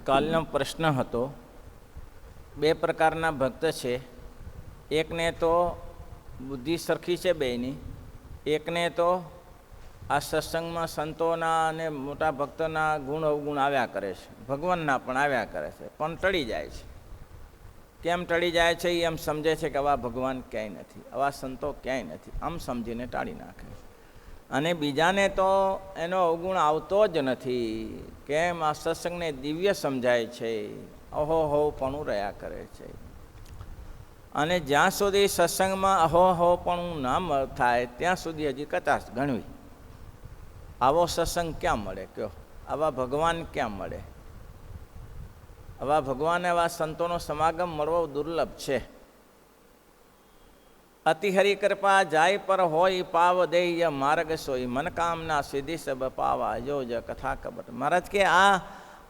કાલનો પ્રશ્ન હતો, બે પ્રકારના ભક્ત છે. એકને તો બુદ્ધિ સરખી છે બેયની, એકને તો આ સત્સંગમાં સંતોના અને મોટા ભક્તોના ગુણ અવગુણ આવ્યા કરે છે, ભગવાનના પણ આવ્યા કરે છે, પણ ટળી જાય છે. કેમ ટળી જાય છે એ એમ સમજે છે કે આવા ભગવાન ક્યાંય નથી, આવા સંતો ક્યાંય નથી, આમ સમજીને ટાળી નાખે છે. અને બીજાને તો એનો અવગુણ આવતો જ નથી. કેમ? આ સત્સંગને દિવ્ય સમજાય છે, અહોહોપણું રહ્યા કરે છે. અને જ્યાં સુધી સત્સંગમાં અહોહોપણું ના થાય ત્યાં સુધી હજી કચાશ ગણવી. આવો સત્સંગ ક્યાં મળે કયો? આવા ભગવાન ક્યાં મળે? આવા ભગવાન એવા સંતોનો સમાગમ મળવો દુર્લભ છે. અતિ હરિ કૃપા જાય પર હોય પાવ દેય માર્ગ સોય મનકામના સિદ્ધિ સબ પાવા યોજ કથા કબટ. મહારાજ કે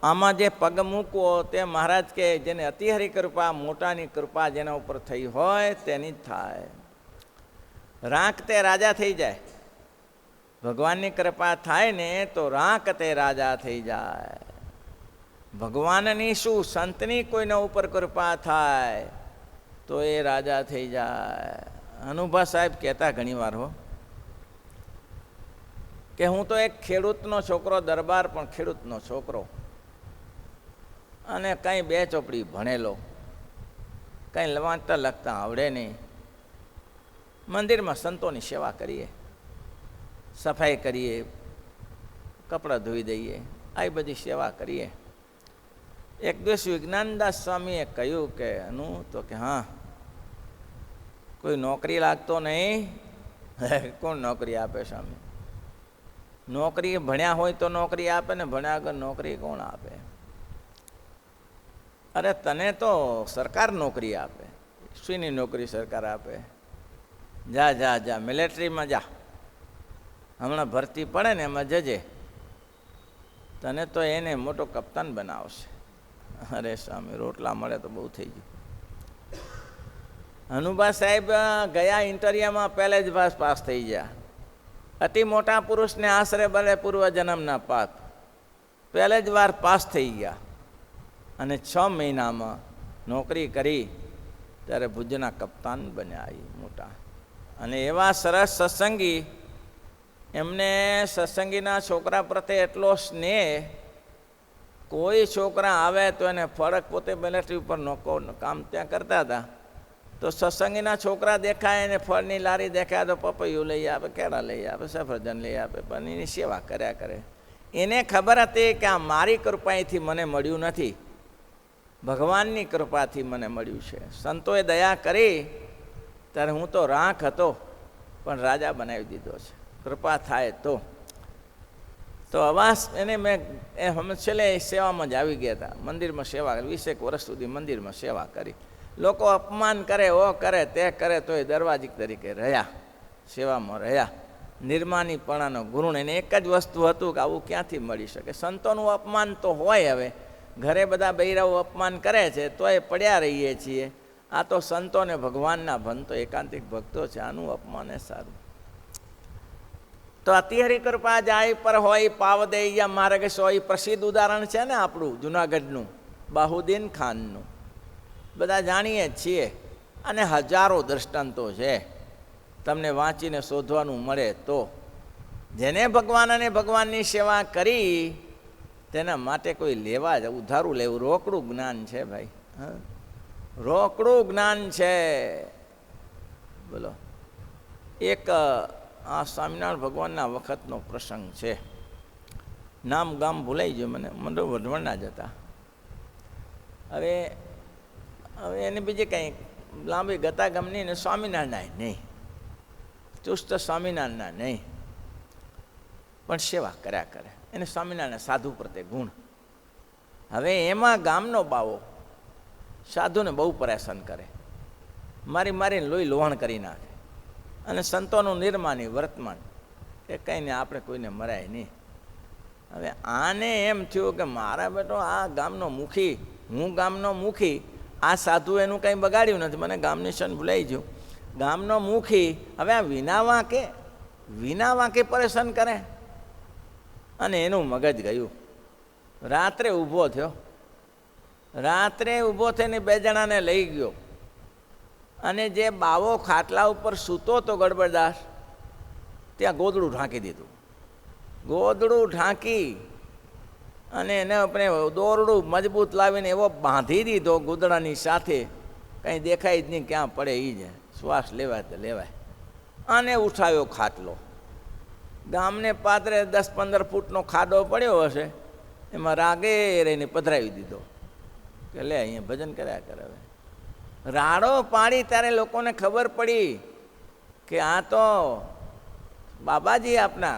આમાં જે પગ મૂકવો તે મહારાજ કે જેને અતિ હરિ કૃપા, મોટાની કૃપા જેના ઉપર થઈ હોય તેની જ થાય. રાંક તે રાજા થઈ જાય. ભગવાનની કૃપા થાય ને તો રાંક તે રાજા થઈ જાય. ભગવાનની શું, સંતની કોઈના ઉપર કૃપા થાય તો એ રાજા થઈ જાય. અનુભા સાહેબ કહેતા ઘણી વાર હો કે હું તો એક ખેડૂતનો છોકરો, દરબાર પણ ખેડૂતનો છોકરો, અને કંઈ બે ચોપડી ભણેલો, કંઈ વાંચતા લખતા આવડે નહીં. મંદિરમાં સંતોની સેવા કરીએ, સફાઈ કરીએ, કપડાં ધોઈ દઈએ, આવી બધી સેવા કરીએ. એક દિવસ વિજ્ઞાનદાસ સ્વામીએ કહ્યું કે તો કે હા, કોઈ નોકરી લાગતો નહીં. કોણ નોકરી આપે સ્વામી? નોકરી ભણ્યા હોય તો નોકરી આપે ને, ભણ્યા વગર નોકરી કોણ આપે? અરે તને તો સરકાર નોકરી આપે. શીની નોકરી સરકાર આપે? જા જા જા મિલિટરીમાં જા, હમણાં ભરતી પડે ને એમાં જજે, તને તો એને મોટો કપ્તાન બનાવશે. અરે સ્વામી, રોટલા મળે તો બહુ થઈ ગયું. હનુભા સાહેબ ગયા ઇન્ટરવ્યુમાં પહેલે જ પાસ થઈ ગયા. અતિ મોટા પુરુષને આશરે બને પૂર્વ જન્મના પાપ, પહેલે જ વાર પાસ થઈ ગયા. અને 6 મહિનામાં નોકરી કરી ત્યારે ભુજના કપ્તાન બન્યા મોટા. અને એવા સરસ સત્સંગી, એમને સત્સંગીના છોકરા પ્રત્યે એટલો સ્નેહ, કોઈ છોકરા આવે તો એને ફરક, પોતે મિલિટરી ઉપર કામ ત્યાં કરતા હતા, તો સત્સંગીના છોકરા દેખાય એને ફળની લારી દેખાય તો પપૈયું લઈ આપે, કેળા લઈ આપે, સફરજન લઈ આપે, પણ એની સેવા કર્યા કરે. એને ખબર હતી કે આ મારી કૃપાથી મને મળ્યું નથી, ભગવાનની કૃપાથી મને મળ્યું છે. સંતોએ દયા કરી ત્યારે હું તો રાંક હતો પણ રાજા બનાવી દીધો છે, કૃપા થાય તો અવાસ એને મેં છેલ્લે સેવામાં જ આવી ગયા હતા. મંદિરમાં સેવા કરી, 20 વર્ષ સુધી મંદિરમાં સેવા કરી. લોકો અપમાન કરે, ઓ કરે તે કરે, તો એ દરવાજી તરીકે રહ્યા, સેવામાં રહ્યા. નિર્માનીપણાનો ગુણ. એને એક જ વસ્તુ હતું કે આવું ક્યાંથી મળી શકે? સંતોનું અપમાન તો હોય, હવે ઘરે બધા બૈરાઓ અપમાન કરે છે તો એ પડ્યા રહીએ છીએ. આ તો સંતો ને ભગવાનના ભક્તો, એકાંતિક ભક્તો છે, આનું અપમાન એ સારું. તો અતિ હરિ કૃપા જાય પર હોય પાવ દે માર્ગ સોય. પ્રસિદ્ધ ઉદાહરણ છે ને આપણું જુનાગઢનું, બાહુદ્દીન ખાનનું, બધા જાણીએ જ છીએ. અને હજારો દ્રષ્ટાંતો છે, તમને વાંચીને શોધવાનું મળે તો. જેને ભગવાન અને ભગવાનની સેવા કરી તેના માટે કોઈ લેવા જ, ઉધારું લેવું, રોકડું જ્ઞાન છે ભાઈ, રોકડું જ્ઞાન છે. બોલો, એક આ સ્વામિનારાયણ ભગવાનના વખતનો પ્રસંગ છે, નામ ગામ ભૂલાઈ ગયું મને વઢવણના જ હતા. હવે એને બીજી કંઈ લાંબી ગતા ગમની ને સ્વામિનારાયણ નહીં, ચુસ્ત સ્વામિનારાયણ નહીં, પણ સેવા કર્યા કરે. એને સ્વામિનારાયણ સાધુ પ્રત્યે ગુણ. હવે એમાં ગામનો બાવો સાધુને બહુ પરેશાન કરે, મારીને લોહી લોહણ કરી નાખે. અને સંતોનું નિર્માની વર્તમાન કે કંઈ ને આપણે કોઈને મરાય નહીં. હવે આને એમ થયું કે મારા બેટો આ ગામનો મુખી, હું ગામનો મુખી, આ સાધુ એનું કંઈ બગાડ્યું નથી, મને ગામની શન ભૂલાઈ ગયું, ગામનો મુખી હવે આ વિના વાંકે પરેશાન કરે. અને એનું મગજ ગયું. રાત્રે ઊભો થયો રાત્રે ઊભો થઈને 2 જણાને લઈ ગયો અને જે બાવો ખાટલા ઉપર સૂતો તો ગડબડદાસ, ત્યાં ગોદડું ઢાંકી દીધું. ગોદડું ઢાંકી અને એને આપણે દોરડું મજબૂત લાવીને એવો બાંધી દીધો ગોદડાની સાથે, કંઈ દેખાય જ નહીં, ક્યાં પડે એ જ, શ્વાસ લેવાય તો લેવાય. અને ઉઠાવ્યો ખાટલો. ગામને પાદરે 10-15 ફૂટનો ખાડો પડ્યો હશે, એમાં રાગે રહીને પધરાવી દીધો કે લે અહીંયા ભજન કર્યા કરે. હવે રાડો પાડી ત્યારે લોકોને ખબર પડી કે આ તો બાબાજી આપના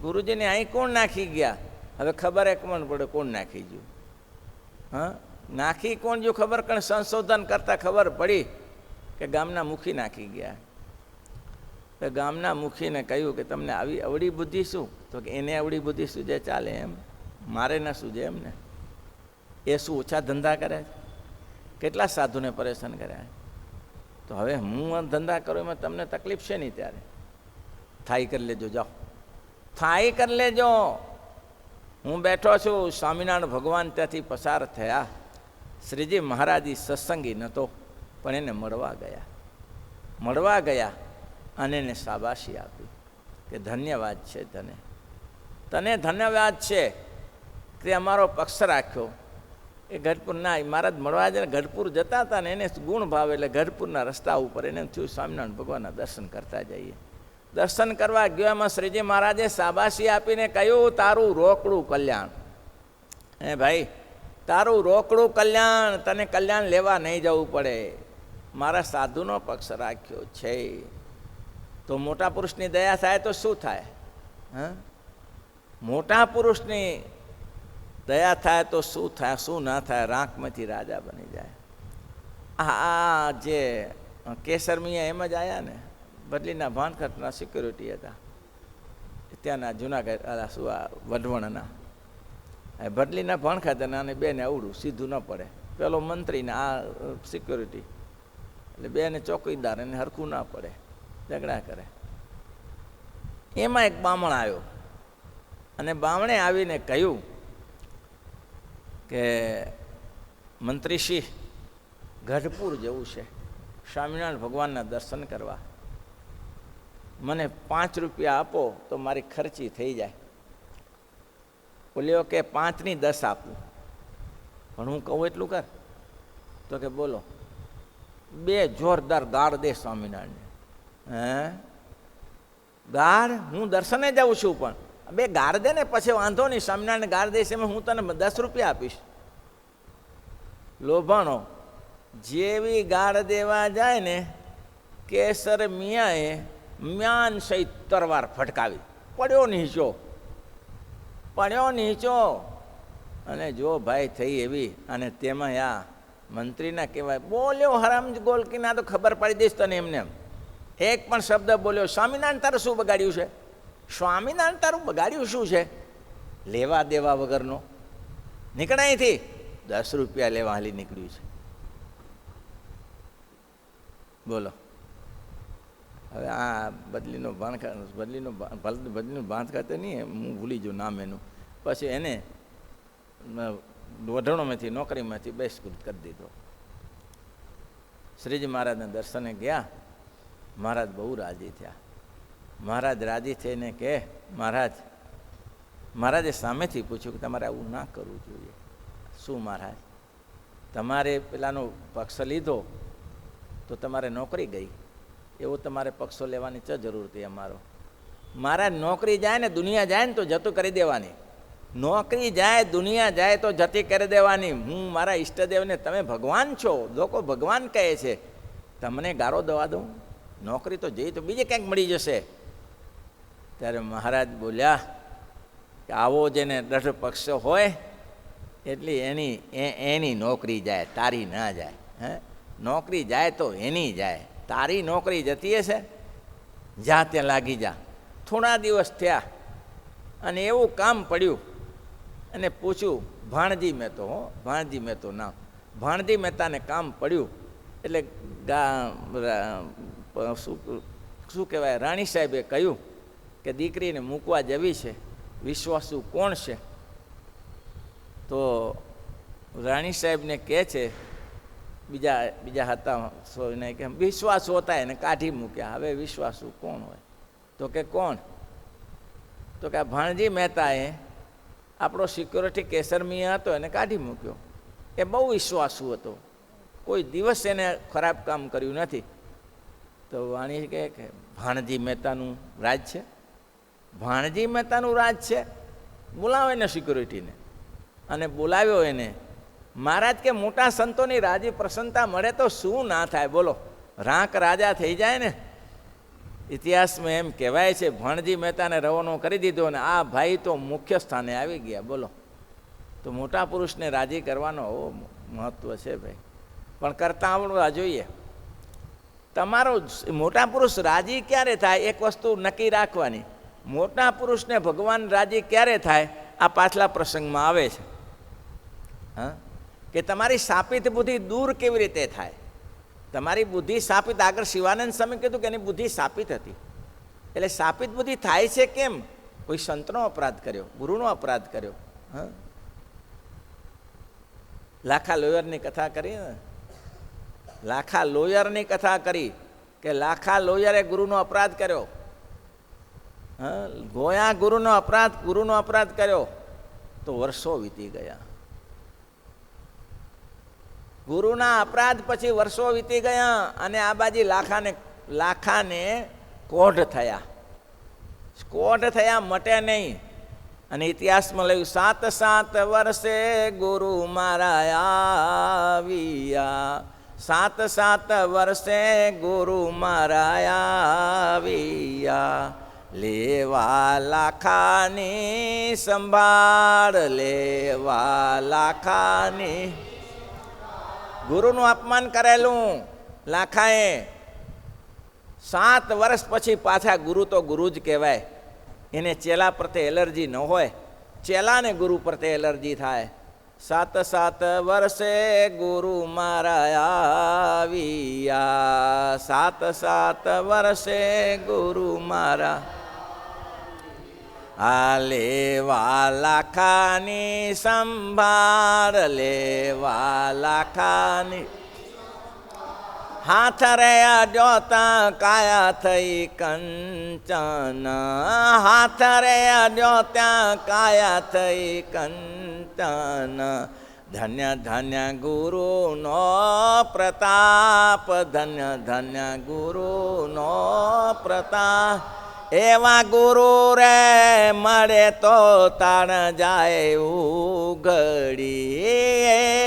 ગુરુજીને અહીં કોણ નાખી ગયા. હવે ખબર કોણ પડે કોણ નાખી ગયું. હા, નાખી કોણ જો ખબર, પણ સંશોધન કરતાં ખબર પડી કે ગામના મુખી નાખી ગયા. તો ગામના મુખીને કહ્યું કે તમને આવી અવળી બુદ્ધિ શું? તો કે એને અવળી બુદ્ધિ સૂજે ચાલે એમ, મારે ન સૂજે એમને. એ શું ઓછા ધંધા કરે? કેટલા સાધુને પરેશાન કર્યા. તો હવે હું ધંધા કરું એમાં તમને તકલીફ છે નહીં, ત્યારે થાઈ કરી લેજો, જાઓ થાઈ કરી લેજો. હું બેઠો છું, સ્વામિનારાયણ ભગવાન ત્યાંથી પસાર થયા. શ્રીજી મહારાજી સત્સંગી નહોતો, પણ એને મળવા ગયા અને એને શાબાશી આપી કે ધન્યવાદ છે તને ધન્યવાદ છે તે અમારો પક્ષ રાખ્યો. એ ગઢપુરના મહારાજ મળવા જઈને ગઢપુર જતા હતા ને, એને ગુણ ભાવ એટલે ગઢપુરના રસ્તા ઉપર એને થયું સ્વામિનારાયણ ભગવાનના દર્શન કરતા જઈએ. દર્શન કરવા ગયો, એમાં શ્રીજી મહારાજે શાબાશી આપીને કહ્યું તારું રોકડું કલ્યાણ. હે ભાઈ, તારું રોકડું કલ્યાણ, તને કલ્યાણ લેવા નહીં જવું પડે, મારા સાધુનો પક્ષ રાખ્યો છે. તો મોટા પુરુષની દયા થાય તો શું થાય? હા, મોટા પુરુષની દયા થાય તો શું થાય, શું ના થાય? રાંકમાંથી રાજા બની જાય. આ જે કેસરમિયા એમ જ આવ્યા ને, બદલીના ભાનખતના સિક્યુરિટી હતા ત્યાંના જુનાગઢ શું વઢવણના. બદલીના ભાણખાતાના અને બેને અવડું સીધું ન પડે, પેલો મંત્રીને આ સિક્યુરિટી, એટલે બેને ચોકીદાર એને હરખું ના પડે, ઝઘડા કરે. એમાં એક બામણ આવ્યો અને બામણે આવીને કહ્યું કે મંત્રીશ્રી, ગઢપુર જવું છે સ્વામિનારાયણ ભગવાનના દર્શન કરવા, મને 5 રૂપિયા આપો તો મારી ખર્ચી થઈ જાય. બોલ્યો કે 5 ની 10 આપું, પણ હું કહું એટલું કર. તો કે બોલો. 2 જોરદાર ગાળ દે સ્વામિનારાયણને. હે ગાળ? હું દર્શને જાઉં છું, પણ 2 ગાળ દે ને, પછી વાંધો નહીં, સ્વામિનારાયણ ગાળ દઈશ એમાં હું તને 10 રૂપિયા આપીશ. લોભાણો જેવી ગાળ દેવા જાય ને, કેસર મિયાએ મ્યાન સહિત તરવાર ફટકાવી, પડ્યો નીચો. અને જો ભાઈ થઈ એવી, અને તેમાં આ મંત્રીના કહેવાય બોલ્યો હરામ ગોલકીના, તો ખબર પાડી દઈશ તને એમને. એક પણ શબ્દ બોલ્યો સ્વામિનારાયણ તારું શું બગાડ્યું છે? સ્વામિનારાયણ તારું બગાડ્યું શું છે? લેવા દેવા વગરનો નીકળ અહીંથી. 10 રૂપિયા લેવા હાલી નીકળ્યું છે. બોલો. હવે આ બદલીનું ભાણખાતે નહીં, હું ભૂલી ગયો નામ એનું. પછી એને વઢણોમાંથી નોકરીમાંથી બહિષ્કૃત કરી દીધો. શ્રીજી મહારાજના દર્શને ગયા. મહારાજ બહુ રાજી થયા. મહારાજ રાજી થઈને કે મહારાજે સામેથી પૂછ્યું કે તમારે આવું ના કરવું જોઈએ. શું મહારાજ? તમારે પેલાનો પક્ષ લીધો તો તમારે નોકરી ગઈ, એવો તમારે પક્ષો લેવાની ચ જરૂર હતી અમારો. મહારાજ નોકરી જાય ને દુનિયા જાય ને તો જતું કરી દેવાની. નોકરી જાય દુનિયા જાય તો જતી કરી દેવાની. હું મારા ઈષ્ટદેવને તમે ભગવાન છો, લોકો ભગવાન કહે છે, તમને ગારો દવા દઉં? નોકરી તો જઈ તો બીજે ક્યાંક મળી જશે. ત્યારે મહારાજ બોલ્યા કે આવો જેને દઢ પક્ષ હોય એટલી એની નોકરી જાય, તારી ના જાય. હે, નોકરી જાય તો એની જાય, તારી નોકરી જતી હશે, જા ત્યાં લાગી જા. થોડા દિવસ થયા અને એવું કામ પડ્યું અને પૂછ્યું ભાણજી મહેતો નામ, ભાણજી મહેતાને કામ પડ્યું. એટલે શું કહેવાય, રાણી સાહેબે કહ્યું કે દીકરીને મૂકવા જવી છે, વિશ્વાસુ કોણ છે? તો રાણી સાહેબને કહે છે, બીજા હતા સોને કે વિશ્વાસ હોતા એને કાઢી મૂક્યા. હવે વિશ્વાસુ કોણ હોય? તો કે કોણ? તો કે ભાણજી મહેતાએ આપણો સિક્યોરિટી કેસરમિયા હતો એને કાઢી મૂક્યો. એ બહુ વિશ્વાસુ હતો, કોઈ દિવસ એને ખરાબ કામ કર્યું નથી. તો વાણી કહે કે ભાણજી મહેતાનું રાજ છે, ભાણજી મહેતાનું રાજ છે, બોલાવો એને સિક્યોરિટીને. અને બોલાવ્યો એને. મહારાજ કે મોટા સંતોની રાજી પ્રસન્નતા મળે તો શું ના થાય બોલો? રાંક રાજા થઈ જાય ને. ઇતિહાસમાં એમ કહેવાય છે ભાણજી મહેતાને રવાનો કરી દીધો અને આ ભાઈ તો મુખ્ય સ્થાને આવી ગયા. બોલો, તો મોટા પુરુષને રાજી કરવાનો મહત્વ છે ભાઈ, પણ કરતા આવડવા જોઈએ. તમારો મોટા પુરુષ રાજી ક્યારે થાય એક વસ્તુ નક્કી રાખવાની. મોટા પુરુષને ભગવાન રાજી ક્યારે થાય? આ પાછલા પ્રસંગમાં આવે છે. હા, કે તમારી શાપિત બુદ્ધિ દૂર કેવી રીતે થાય? તમારી બુદ્ધિ શાપિત, આગળ શિવાનંદ સ્વામી કીધું કે એની બુદ્ધિ શાપિત હતી. એટલે શાપિત બુદ્ધિ થાય છે કેમ? કોઈ સંતનો અપરાધ કર્યો, ગુરુનો અપરાધ કર્યો. હા, લાખા લોયરની કથા કરી ને, લાખા લોયરની કથા કરી કે લાખા લોયરે ગુરુનો અપરાધ કર્યો. હા, ગોયા ગુરુનો અપરાધ કર્યો તો વર્ષો વીતી ગયા. ગુરુના અપરાધ પછી વર્ષો વીતી ગયા અને આ બાજી લાખાને કોઢ થયા. કોઢ થયા, મટે નહીં. અને ઇતિહાસમાં લખ્યું 7 વર્ષે ગુરુ મારા આવ્યા, 7 વર્ષે ગુરુ મારા આવ્યા, લેવા લાખાની સંભાળ, લેવા લાખાની. ગુરુનું અપમાન કરેલું લાખાએ 7 વર્ષ પછી પાછા ગુરુ તો ગુરુ જ કહેવાય. એને ચેલા પ્રત્યે એલર્જી ન હોય, ચેલાને ગુરુ પ્રત્યે એલર્જી થાય. 7 વર્ષે ગુરુ મારા આવ્યા, 7 વર્ષે ગુરુ મારા. આ લેવા લાખાની સંભાળ, લેવા લાખાની. હાથ રે અડ્યોતા કાયા થઈ કંચન, હાથ રે અડ્યોતા કાયા થઈ કંચન. ધન્ય ધન્ય ગુરુનો પ્રતાપ, ધન્ય ધન્ય ગુરુનો પ્રતાપ. એવા ગુરુ રે મળે તો તાણ જાય ઉઘડી,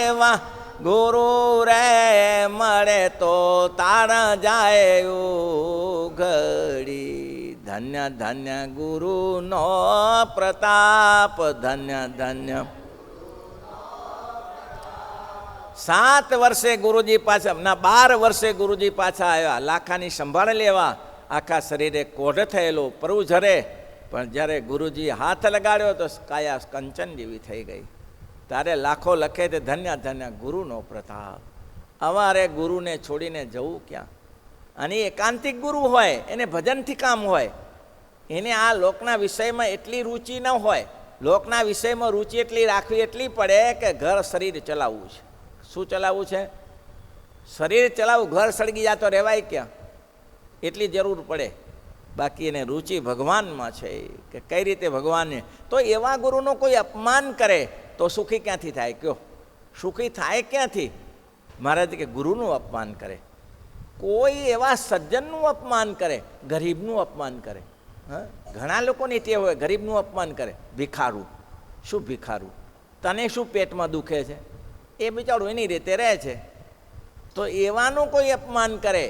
એવા ગુરુ રે મળે તો તાણ જાય ઉઘડી. ધન્ય ધન્ય ગુરુનો પ્રતાપ, ધન્ય ધન્ય. 7 વર્ષે ગુરુજી પાછા, 12 વર્ષે ગુરુજી પાછા આવ્યા લાખાની સંભાળ લેવા. આખા શરીરે કોઢ થયેલો, પરવું ઝરે, પણ જ્યારે ગુરુજી હાથ લગાડ્યો તો કાયા કંચન જેવી થઈ ગઈ. ત્યારે લાખો લખે તે ધન્ય ધન્ય ગુરુનો પ્રતાપ. અમારે ગુરુને છોડીને જવું ક્યાં? અને એકાંતિક ગુરુ હોય, એને ભજનથી કામ હોય, એને આ લોકના વિષયમાં એટલી રુચિ ન હોય. લોકના વિષયમાં રુચિ એટલી રાખવી એટલી પડે કે ઘર શરીર ચલાવવું છે. શું ચલાવવું છે? શરીર ચલાવવું. ઘર સળગી જાય તો રહેવાય ક્યાં? એટલી જરૂર પડે. બાકી એને રુચિ ભગવાનમાં છે કે કઈ રીતે ભગવાનને. તો એવા ગુરુનો કોઈ અપમાન કરે તો સુખી ક્યાંથી થાય? કયો, સુખી થાય ક્યાંથી? મહારાજ કે ગુરુનું અપમાન કરે, કોઈ એવા સજ્જનનું અપમાન કરે, ગરીબનું અપમાન કરે. હા, ઘણા લોકોની ટેવ હોય ગરીબનું અપમાન કરે. ભિખારું, શું ભિખારું? તને શું પેટમાં દુખે છે? એ બિચારું એની રીતે રહે છે. તો એવાનું કોઈ અપમાન કરે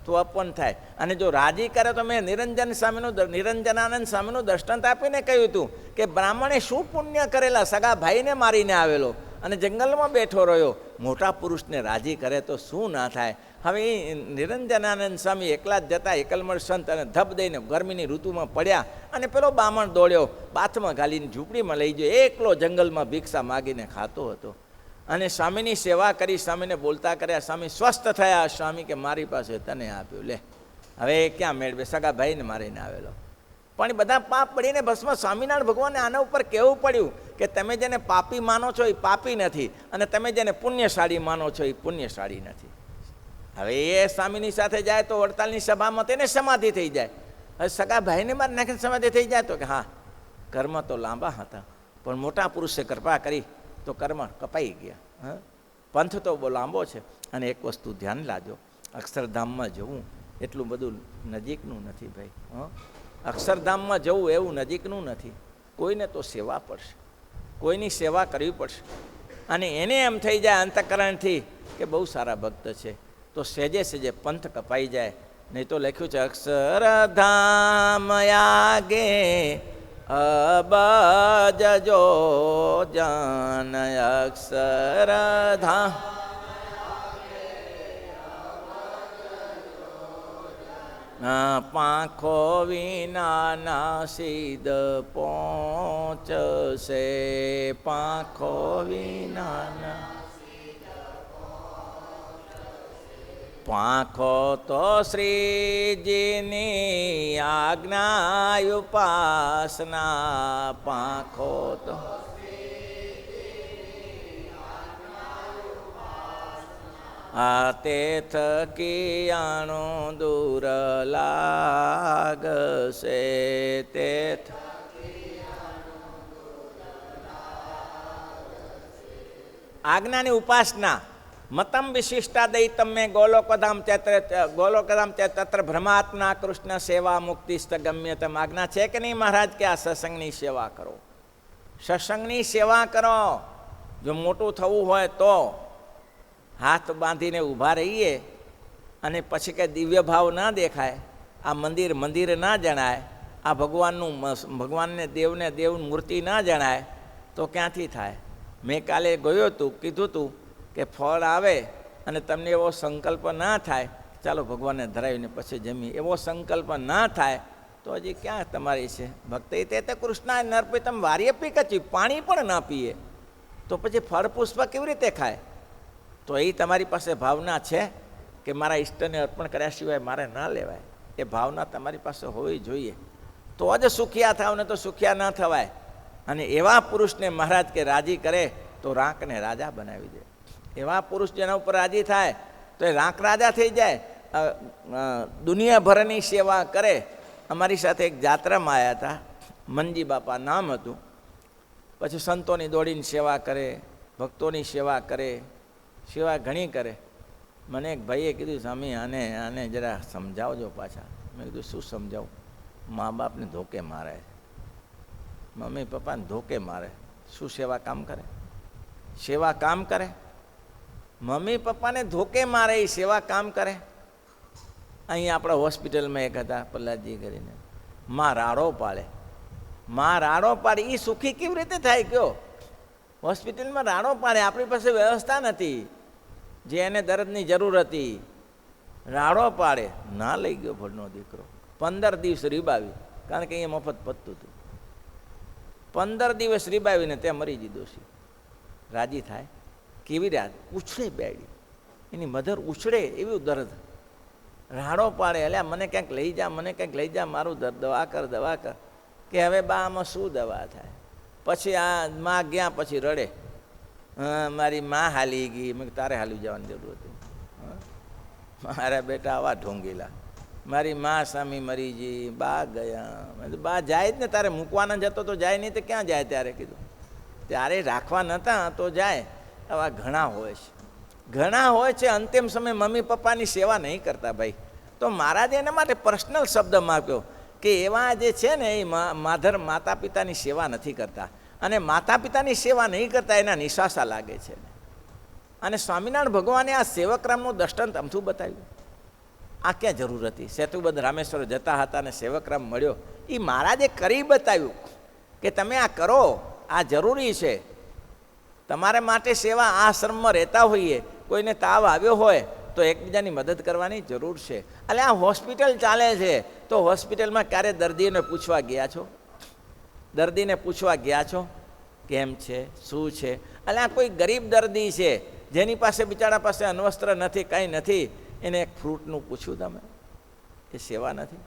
તો અપમાન થાય. અને જો રાજી કરે તો મેં નિરંજનાનંદ સ્વામીનું દ્રષ્ટાંત આપીને કહ્યું હતું કે બ્રાહ્મણે શું પુણ્ય કરેલા, સગા ભાઈને મારીને આવેલો અને જંગલમાં બેઠો રહ્યો. મોટા પુરુષને રાજી કરે તો શું ના થાય? હવે એ નિરંજનાનંદ સ્વામી એકલા જ જતા, એકલમળ સંત, અને ધબ દઈને ગરમીની ઋતુમાં પડ્યા અને પેલો બ્રાહ્મણ દોડ્યો, બાથમાં ઘાલીને ઝૂંપડીમાં લઈ ગયો. એકલો જંગલમાં ભિક્ષા માગીને ખાતો હતો. અને સ્વામીની સેવા કરી, સ્વામીને બોલતા કર્યા. સ્વામી સ્વસ્થ થયા. સ્વામી કે મારી પાસે તને આપ્યું, લે હવે ક્યાં મેળવે? સગા ભાઈને મારીને આવેલો. પણ બધા પાપ પડીને ભસ્મ. સ્વામિનારાયણ ભગવાને આના ઉપર કહેવું પડ્યું કે તમે જેને પાપી માનો છો એ પાપી નથી, અને તમે જેને પુણ્યશાળી માનો છો એ પુણ્યશાળી નથી. હવે એ સ્વામીની સાથે જાય તો વડતાલની સભામાં તેને સમાધિ થઈ જાય. હવે સગા ભાઈને માર નાખીને સમાધિ થઈ જાય તો કે હા, કર્મ તો લાંબા હતા પણ મોટા પુરુષે કૃપા કરી તો કર્મ કપાઈ ગયા. હા, પંથ તો બહુ લાંબો છે. અને એક વસ્તુ ધ્યાન લાજો, અક્ષરધામમાં જવું એટલું બધું નજીકનું નથી ભાઈ. હા, અક્ષરધામમાં જવું એવું નજીકનું નથી. કોઈને તો સેવા પડશે, કોઈની સેવા કરવી પડશે. અને એને એમ થઈ જાય અંતઃકરણથી કે બહુ સારા ભક્ત છે, તો સહેજે સહેજે પંથ કપાઈ જાય. નહીં તો લખ્યું છે અક્ષરધામ આગે અબજજો જન. અક્ષરધામ પાંખો વિના સિદ્ધ પહોંચશે. પાંખો વિના પાંખો તો શ્રીજીની આજ્ઞા ઉપાસના. પાંખો તો આ તે થકી આણો દૂર લાગશે. તે આજ્ઞાની ઉપાસના. મતમ વિશિષ્ટા દૈતમ મેં ગોલોકધામ તત્ર ભ્રમાત્મા કૃષ્ણ સેવા મુક્તિસ્ત ગમ્યતમ. આજ્ઞા છે કે નહીં મહારાજ કે આ સત્સંગની સેવા કરો, સત્સંગની સેવા કરો. જો મોટું થવું હોય તો હાથ બાંધીને ઊભા રહીએ અને પછી કંઈ દિવ્ય ભાવ ના દેખાય, આ મંદિર મંદિર ના જણાય, આ ભગવાનને દેવ મૂર્તિ ના જણાય તો ક્યાંથી થાય? મેં કાલે ગયો હતું, કીધું હતું કે ફળ આવે અને તમને એવો સંકલ્પ ના થાય ચાલો ભગવાનને ધરાવીને પછી જમીએ, એવો સંકલ્પ ના થાય તો હજી ક્યાં તમારી છે ભક્તિ? તે કૃષ્ણ નર્પિતમ વાર્યપી કચી. પાણી પણ ના પીએ તો પછી ફળ પુષ્પ કેવી રીતે ખાય? તો એ તમારી પાસે ભાવના છે કે મારા ઈષ્ટને અર્પણ કર્યા સિવાય મારે ના લેવાય. એ ભાવના તમારી પાસે હોવી જોઈએ, તો જ સુખિયા થાવ, ને તો સુખિયા ના થવાય. અને એવા પુરુષને મહારાજ કે રાજી કરે તો રાંકને રાજા બનાવી દે. એવા પુરુષ જેના ઉપર રાજી થાય તો એ રાંક રાજા થઈ જાય. દુનિયાભરની સેવા કરે. અમારી સાથે એક જાત્રામાં આવ્યા હતા, મનજી બાપા નામ હતું. પછી સંતોની દોડીને સેવા કરે, ભક્તોની સેવા કરે, સેવા ઘણી કરે. મને એક ભાઈએ કીધું સ્વામી આને જરા સમજાવજો પાછા. મેં કીધું શું સમજાવું? મા બાપને ધોકે મારે, મમ્મી પપ્પાને ધોકે મારે. શું સેવા કામ કરે? સેવા કામ કરે? મમ્મી પપ્પાને ધોકે મારે એ સેવા કામ કરે? અહીં આપણા હોસ્પિટલમાં એક હતા પ્રહલાદજી કરીને, માં રાડો પાડે. માં રાડો પાડે એ સુખી કેવી રીતે થાય કયો? હોસ્પિટલમાં રાડો પાડે, આપણી પાસે વ્યવસ્થા નથી, જે એને દર્દની જરૂર હતી રાડો પાડે. ના લઈ ગયો ભણનો દીકરો. 15 દિવસ રીબાવી, કારણ કે અહીંયા મફત પતતું હતું. 15 દિવસ રીબાવીને ત્યાં મરી ગઈ દોષી. રાજી થાય? કેવી રાત? ઉછળે બેડી, એની મધર ઉછળે એવું દર્દ. રાડો પાડે, એટલે મને ક્યાંક લઈ જા, મને ક્યાંક લઈ જા, મારું દર્દ દવા કર, દવા કર. કે હવે બા આમાં શું દવા થાય? પછી આ માં ગયા, પછી રડે, મારી માં હાલી ગઈ. મેં તારે હાલી જવાની જરૂર હતી? મારા બેટા આવા ઢોંગીલા, મારી માં સામી મરી ગઈ, બા ગયા. મેં તો બા જાય જ ને, તારે મૂકવાના જતો તો જાય નહીં તો ક્યાં જાય? ત્યારે કીધું ત્યારે રાખવા નહોતા તો જાય. આવા ઘણા હોય છે, ઘણા હોય છે. અંતિમ સમયે મમ્મી પપ્પાની સેવા નહીં કરતા ભાઈ. તો મહારાજે એના માટે પર્સનલ શબ્દ માગ્યો કે એવા જે છે ને એ માતા પિતાની સેવા નથી કરતા, અને માતા પિતાની સેવા નહીં કરતા એના નિશાસા લાગે છે. અને સ્વામિનારાયણ ભગવાને આ સેવકરામનું દૃષ્ટાંત અમથું બતાવ્યું. આ ક્યાં જરૂર હતી? સેતુબંધ રામેશ્વર જતા હતા અને સેવકરામ મળ્યો. એ મહારાજે કરી બતાવ્યું કે તમે આ કરો, આ જરૂરી છે. તમારે માટે સેવા આ આશ્રમમાં રહેતા હોઈએ, કોઈને તાવ આવ્યો હોય તો એકબીજાની મદદ કરવાની જરૂર છે. એટલે આ હોસ્પિટલ ચાલે છે તો હોસ્પિટલમાં ક્યારે દર્દીને પૂછવા ગયા છો? દર્દીને પૂછવા ગયા છો કેમ છે, શું છે? એટલે આ કોઈ ગરીબ દર્દી છે જેની પાસે બિચારા પાસે અન્વસ્ત્ર નથી, કંઈ નથી, એને એક ફ્રૂટનું પૂછ્યું તમે? એ સેવા નથી?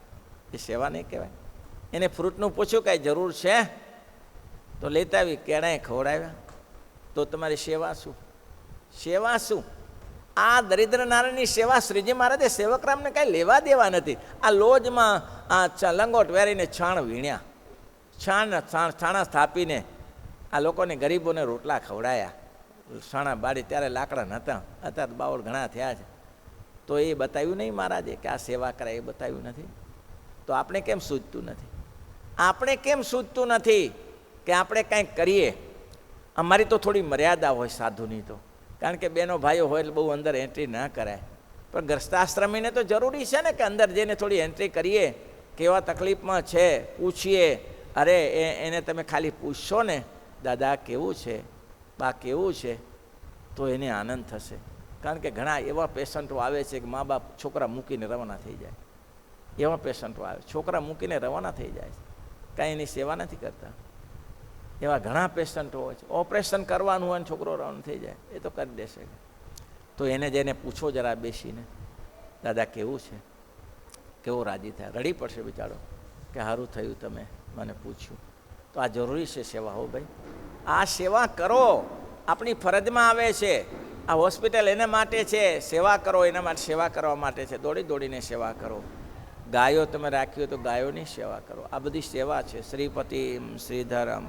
એ સેવા નહીં કહેવાય? એને ફ્રૂટનું પૂછ્યું કાંઈ જરૂર છે તો લેતા આવી, કેળાએ ખવડાવ્યા. તો તમારી સેવા શું? સેવા શું? આ દરિદ્ર નારાયણની સેવા શ્રીજી મહારાજે સેવકરામને કાંઈ લેવા દેવા નથી. આ લોજમાં આ લંગોટ વેરીને છાણ વીણ્યા, છાણા સ્થાપીને આ લોકોને ગરીબોને રોટલા ખવડાયા. છાણા બાળી ત્યારે લાકડા નહોતા, અત્યારે બાવળ ઘણા થયા છે. તો એ બતાવ્યું નહીં મહારાજે કે આ સેવા કરાય, એ બતાવ્યું નથી. તો આપણે કેમ સૂઝતું નથી? આપણે કેમ સૂઝતું નથી કે આપણે કાંઈક કરીએ? અમારી તો થોડી મર્યાદા હોય સાધુની તો, કારણ કે બેનો ભાઈઓ હોય એટલે બહુ અંદર એન્ટ્રી ના કરાય. પણ ગ્રસ્તાશ્રમીને તો જરૂરી છે ને કે અંદર જઈને થોડી એન્ટ્રી કરીએ, કેવા તકલીફમાં છે પૂછીએ. અરે એને તમે ખાલી પૂછશો ને, દાદા કેવું છે, બા કેવું છે, તો એને આનંદ થશે. કારણ કે ઘણા એવા પેશન્ટો આવે છે કે મા બાપ છોકરા મૂકીને રવાના થઈ જાય. એવા પેશન્ટો આવે, છોકરા મૂકીને રવાના થઈ જાય છે, કાંઈ એની સેવા નથી કરતા. એવા ઘણા પેશન્ટો હોય છે, ઓપરેશન કરવાનું હોય ને છોકરો રવાના થઈ જાય, એ તો કરી દેશે. તો એને જઈને પૂછો જરા બેસીને, દાદા કેવું છે, કેવો રાજી થાય. રડી પડશે બિચારો કે સારું થયું તમે મને પૂછ્યું. તો આ જરૂરી છે સેવા. હો ભાઈ, આ સેવા કરો, આપણી ફરજમાં આવે છે. આ હોસ્પિટલ એના માટે છે, સેવા કરો એના માટે, સેવા કરવા માટે છે. દોડી દોડીને સેવા કરો. ગાયો તમે રાખી હોય તો ગાયોની સેવા કરો. આ બધી સેવા છે. શ્રીપતિમ શ્રીધરમ